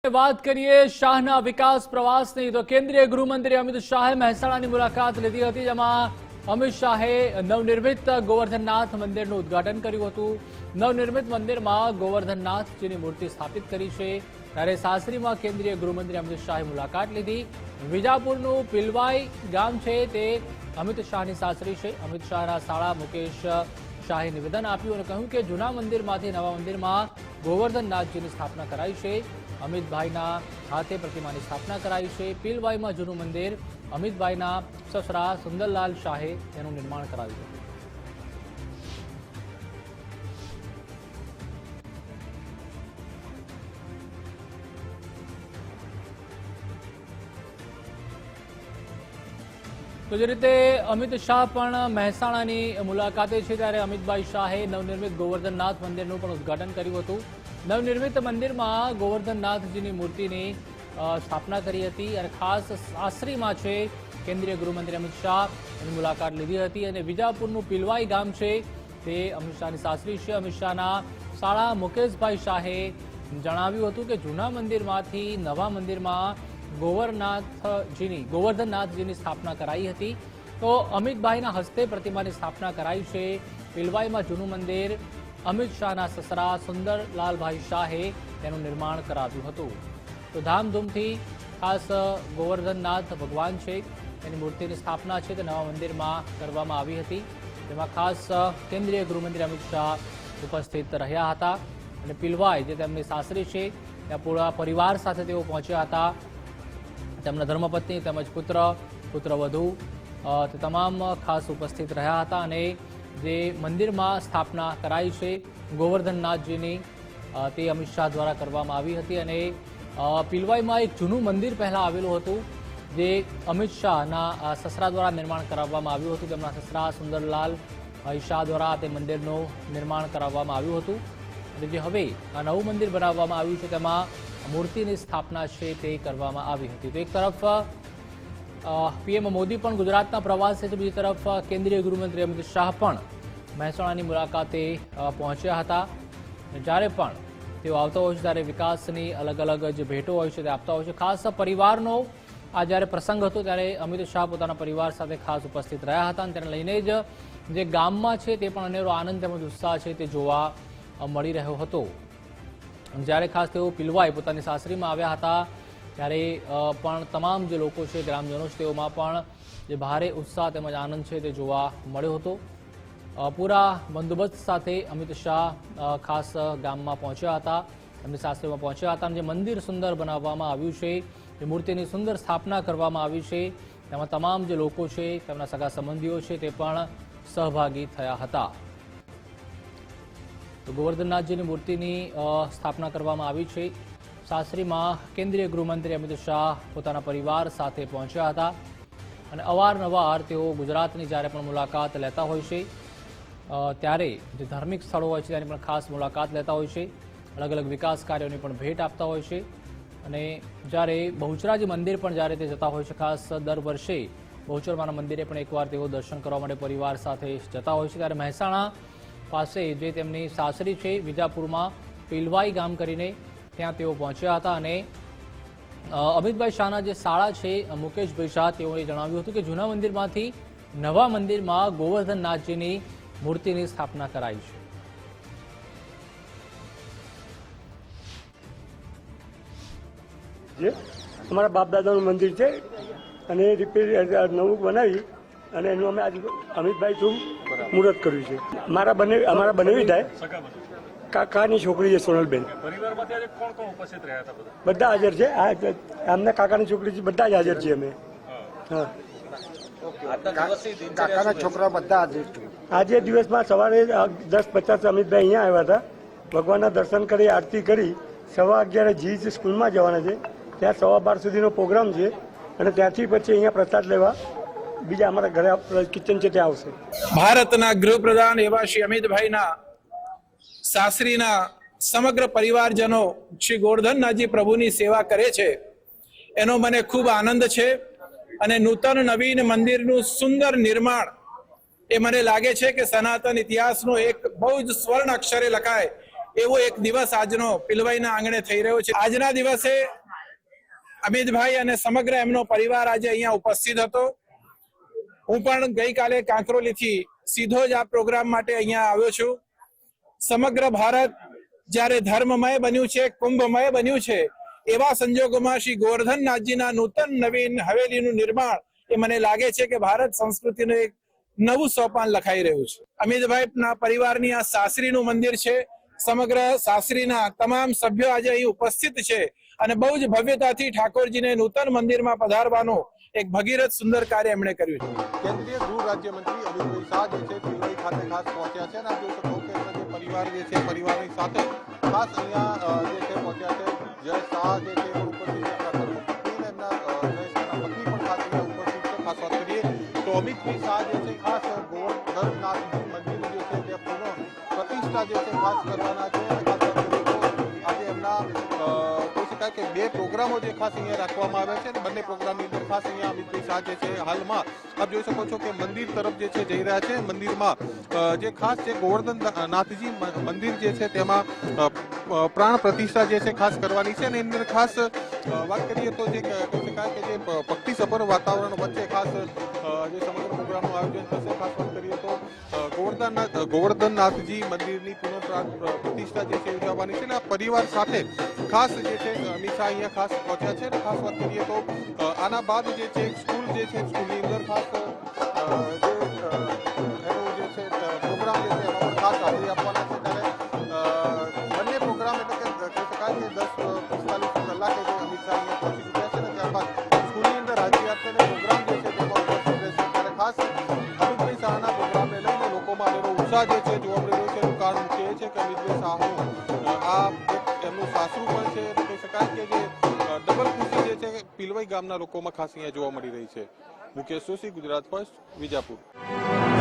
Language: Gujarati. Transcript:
વાત કરીએ શાહના વિકાસ પ્રવાસની તો કેન્દ્રીય ગૃહમંત્રી અમિત શાહે મહેસાણાની મુલાકાત લીધી હતી, જેમાં અમિત શાહે નવનિર્મિત ગોવર્ધનનાથ મંદિરનું ઉદ્ઘાટન કર્યું હતું। નવનિર્મિત મંદિરમાં ગોવર્ધનનાથજીની મૂર્તિ સ્થાપિત કરી છે, ત્યારે સાસરીમાં કેન્દ્રીય ગૃહમંત્રી અમિત શાહે મુલાકાત લીધી। વિજાપુરનું પિલવાઈ ગામ છે તે અમિત શાહની સાસરી છે। અમિત શાહના સાળા મુકેશ શાહે નિવેદન આપ્યું અને કહ્યું કે જૂના મંદિરમાંથી નવા મંદિરમાં ગોવર્ધનનાથજીની સ્થાપના કરાઈ છે। અમિતભાઈના હાથે પ્રતિમાની સ્થાપના કરાઈ છે। પિલવાઈમાં જૂનું મંદિર અમિતભાઈના સસરા સુંદરલાલ શાહે તેનું નિર્માણ કરાવ્યું હતું। તો જે રીતે અમિત શાહ પણ મહેસાણાની મુલાકાતે છે, ત્યારે અમિતભાઈ શાહે નવનિર્મિત ગોવર્ધનનાથ મંદિરનું પણ ઉદ્ઘાટન કર્યું હતું। નવનિર્મિત મંદિરમાં ગોવર્ધનનાથજીની મૂર્તિની સ્થાપના કરી હતી અને ખાસ સાસરીમાં છે કેન્દ્રીય ગૃહમંત્રી અમિત શાહ એની મુલાકાત લીધી હતી અને વિજાપુરનું પિલવાઈ ગામ છે તે અમિત શાહની સાસરી છે। અમિત શાહના સાળા મુકેશભાઈ શાહે જણાવ્યું હતું કે જૂના મંદિરમાંથી નવા મંદિરમાં ગોવર્ધનનાથજીની સ્થાપના કરાઈ હતી, તો અમિતભાઈના હસ્તે પ્રતિમાની સ્થાપના કરાઈ છે। પિલવાઈમાં જૂનું મંદિર અમિત શાહના સસરા સુંદરલાલભાઈ શાહે તેનું નિર્માણ કરાવ્યું હતું। તો ધામધૂમથી ખાસ ગોવર્ધનનાથ ભગવાન છે તેની મૂર્તિની સ્થાપના છે તે નવા મંદિરમાં કરવામાં આવી હતી, જેમાં ખાસ કેન્દ્રીય ગૃહમંત્રી અમિત શાહ ઉપસ્થિત રહ્યા હતા અને પિલવાઈ જે તેમની સાસરી છે ત્યાં પૂરા પરિવાર સાથે તેઓ પહોંચ્યા હતા। તેમના ધર્મપત્ની તેમજ પુત્રવધુ તે તમામ ખાસ ઉપસ્થિત રહ્યા હતા અને જે મંદિરમાં સ્થાપના કરાઈ છે ગોવર્ધનનાથજીની તે અમિત શાહ દ્વારા કરવામાં આવી હતી અને પિલવાઈમાં એક જૂનું મંદિર પહેલાં આવેલું હતું જે અમિત શાહના સસરા દ્વારા નિર્માણ કરાવવામાં આવ્યું હતું। તેમના સસરા સુંદરલાલ શાહ દ્વારા તે મંદિરનું નિર્માણ કરાવવામાં આવ્યું હતું અને જે હવે આ નવું મંદિર બનાવવામાં આવ્યું છે તેમાં મૂર્તિની સ્થાપના છે તે કરવામાં આવી હતી। તો એક તરફ પીએમ મોદી પણ ગુજરાતના પ્રવાસે છે, બીજી તરફ કેન્દ્રીય ગૃહમંત્રી અમિત શાહ પણ મહેસાણાની મુલાકાતે પહોંચ્યા હતા। જ્યારે પણ તેઓ આવતા હોય છે ત્યારે વિકાસની અલગ અલગ જે ભેટો હોય છે તે આપતા હોય છે। ખાસ પરિવારનો આ જ્યારે પ્રસંગ હતો ત્યારે અમિત શાહ પોતાના પરિવાર સાથે ખાસ ઉપસ્થિત રહ્યા હતા અને તેને લઈને જ જે ગામમાં છે તે પણ અનેરો આનંદ તેમજ ઉત્સાહ છે તે જોવા મળી રહ્યો હતો। જ્યારે ખાસ તેઓ પિલવાઈ પોતાની સાસરીમાં આવ્યા હતા ત્યારે પણ તમામ જે લોકો છે ગ્રામજનો છે તેઓમાં પણ જે ભારે ઉત્સાહ તેમજ આનંદ છે તે જોવા મળ્યો હતો। પૂરા બંદોબસ્ત સાથે અમિત શાહ ખાસ ગામમાં પહોંચ્યા હતા, એમની સાસરીમાં પહોંચ્યા હતા અને જે મંદિર સુંદર બનાવવામાં આવ્યું છે, જે મૂર્તિની સુંદર સ્થાપના કરવામાં આવી છે તેમાં તમામ જે લોકો છે તેમના સગા સંબંધીઓ છે તે પણ સહભાગી થયા હતા। તો ગોવર્ધનનાથજીની મૂર્તિની સ્થાપના કરવામાં આવી છે। સાસરીમાં કેન્દ્રીય ગૃહમંત્રી અમિત શાહ પોતાના પરિવાર સાથે પહોંચ્યા હતા અને અવારનવાર તેઓ ગુજરાતની જ્યારે પણ મુલાકાત લેતા હોય છે ત્યારે જે ધાર્મિક સ્થળો હોય છે તેની પણ ખાસ મુલાકાત લેતા હોય છે, અલગ અલગ વિકાસ કાર્યોની પણ ભેટ આપતા હોય છે અને જ્યારે બહુચરાજી મંદિર પણ જ્યારે તે જતા હોય છે, ખાસ દર વર્ષે બહુચરમાના મંદિરે પણ એકવાર તેઓ દર્શન કરવા માટે પરિવાર સાથે જતા હોય છે, ત્યારે મહેસાણા પાસે જે તેમની સાસરી છે વિજાપુરમાં પિલવાઈ ગામ કરીને ત્યાં તેઓ પહોંચ્યા હતા અને અમિતભાઈ શાહના જે સાળા છે મુકેશભાઈ શાહ તેઓએ જણાવ્યું હતું કે જૂના મંદિરમાંથી નવા મંદિરમાં ગોવર્ધનનાથજીની મૂર્તિની સ્થાપના કરાઈ છે। અમારા બાપ દાદાનું મંદિર છે અને રિપેર નવું બનાવી અને એનું અમે આજે અમિતભાઈ થ્રુ મુહૂર્ત કર્યું છે। અમારા બનેવી થાય કાકાની છોકરી છે સોનલબેન, બધા હાજર છે। આમના કાકાની છોકરી છે, બધા જ હાજર છીએ અમે। હા, કાકાના છોકરા બધા હાજર છે। આજે દિવસમાં સવારે 10:50 અમિતભાઈ અહીંયા આવ્યા હતા, ભગવાનના દર્શન કરી આરતી કરી 11:15 જી સ્કૂલમાં જવાના છે, ત્યાં 12:15 સુધીનો પ્રોગ્રામ છે અને ત્યાંથી પછી અહીંયા પ્રસાદ લેવા બીજા અમારા ઘરે કિચન છે ત્યાં આવશે। ભારતના ગૃહપ્રધાન એવા શ્રી અમિતભાઈના સાસરીના સમગ્ર પરિવારજનો શ્રી ગોવર્ધનનાથજી પ્રભુની સેવા કરે છે એનો મને ખૂબ આનંદ છે અને નૂતન નવીન મંદિરનું સુંદર નિર્માણ એ મને લાગે છે કે સનાતન ઇતિહાસનો એક બહુ જ સ્વર્ણ અક્ષરે લખાય એવો એક દિવસ આજનો પિલવાઈના આંગણે થઈ રહ્યો છે. આજના દિવસે અમિતભાઈ અને સમગ્ર એમનો પરિવાર આજે અહીંયા ઉપસ્થિત હતો. હું પણ ગઈકાલે કાંકરોલીથી સીધો જ આ પ્રોગ્રામ માટે અહીંયા આવ્યો છું. સમગ્ર ભારત જ્યારે ધર્મમય બન્યું છે, કુંભમય બન્યું છે, એવા સંજોગોમાં શ્રી ગોવર્ધનનાથજીના નૂતન નવીન હવેલીનું નિર્માણ એ મને લાગે છે કે ભારત સંસ્કૃતિનું એક નવું સોપાન લખાઈ રહ્યું છે. અમિતભાઈના પરિવારની આ સાસરીનું મંદિર છે. સમગ્ર સાસરીના તમામ સભ્યો આજે અહીં ઉપસ્થિત છે અને બહુ જ ભવ્યતાથી ઠાકોરજીને નૂતન મંદિરમાં પધારવાનું એક ભગીરથ સુંદર કાર્ય એમણે કર્યું છે. કેન્દ્રીય ગૃહ રાજ્યમંત્રી અમિતભાઈ શાહ જે છે પિલવાઈ ખાતે ખાસ પહોંચ્યા છે અને આપ જોઈ શકો કે એમના જે પરિવાર જે છે પરિવારની સાથે ખાસ અહીંયા જે છે પહોંચ્યા છે. જય શાહ જે છે ઉપસ્થિત છે, એમના ધર્મપત્ની અને એમના જય શાહના પત્ની પણ ખાસ અહીંયા ઉપસ્થિત છે. ખાસ વાત કરીએ તો અમિતભાઈ શાહ જે છે ખાસ ગોવર્ધનનાથજી મંદિર જે છે તે પુનઃ પ્રતિષ્ઠા જે છે ખાસ કરવાના છે. ખાસ વાત કરીએ તો આજે એમના કહી શકાય કે બે પ્રોગ્રામો જે ખાસ અહીંયા રાખવામાં આવ્યા છે અને બંને પ્રોગ્રામની અંદર ખાસ અહીંયા અમિતભાઈ શાહ જે છે હાલમાં આપ જોઈ શકો છો કે મંદિર તરફ જે છે જઈ રહ્યા છે. મંદિરમાં જે ખાસ છે ગોવર્ધનનાથજી મંદિર જે છે તેમાં પ્રાણ પ્રતિષ્ઠા જે છે ખાસ કરવાની છે અને એની અંદર ખાસ વાત કરીએ તો જે કહી શકાય કે જે ભક્તિસભર વાતાવરણ વચ્ચે ખાસ જે સમગ્ર પ્રોગ્રામનું આયોજન થશે. ખાસ વાત કરીએ તો ગોવર્ધનનાથજી મંદિરની પુનઃ પ્રતિષ્ઠા જે છે યોજવાની છે અને આ પરિવાર સાથે ખાસ જે છે અમિત શાહ અહીંયા ખાસ પહોંચ્યા છે અને ખાસ વાત કરીએ તો આના બાદ જે છે સ્કૂલ જે છે સ્કૂલની અંદર ખાસ જે પ્રોગ્રામ જે છે એમાં પણ ખાસ હાજરી આપવાના છે. ત્યારે બંને પ્રોગ્રામ એટલે કે કહી શકાય કે 10:45 કલાકે જે અમિત શાહ અહીંયા પહોંચી ચૂક્યા છે ને ત્યારબાદ સ્કૂલની અંદર હાજરી આપશે અને પ્રોગ્રામ જે છે તેમાં ઉપસ્થિત રહેશે. ત્યારે ખાસ અમિતભાઈ શાહના પ્રોગ્રામને લઈને લોકોમાં આવેલો ઉત્સાહ જે છે જોવા મળી રહ્યો છે. એનું કારણ મુખ્ય એ છે કે અમિતભાઈ શાહનું આ એમનું સાસરું પણ છે. કહી શકાય કે જે ડબલ ખુશી જે છે પિલવાઈ ગામના લોકોમાં ખાસ અહીંયા જોવા મળી રહી છે. મુકેશ જોશી, ગુજરાત ફર્સ્ટ, વિજાપુર.